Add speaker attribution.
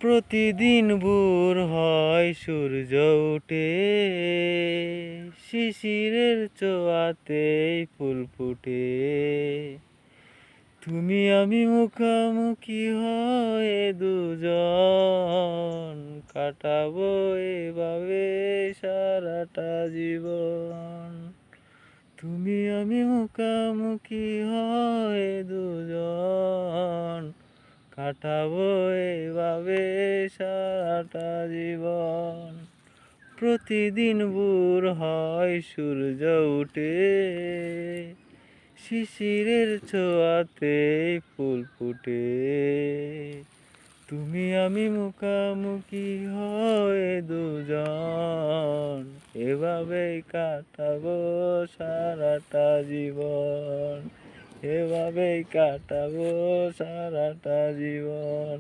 Speaker 1: প্রতিদিন ভোর হয় সূর্য ওঠে, শিশিরের ছোঁয়াতেই ফুল ফুটে। তুমি আমি মুখামুখি হয়ে দুজন কাটাবো এভাবে সারাটা জীবন। তুমি আমি মুখামুখি হয়ে দুজন কাটাবো এভাবে সারাটা জীবন। প্রতিদিন ভোর হয় সূর্য ওঠে, শিশিরের ছোঁয়াতে ফুল ফুটে। তুমি আমি মুখামুখি হয়ে দুজন এভাবেই কাটাবো সারাটা জীবন, এভাবেই কাটাবো সারাটা জীবন।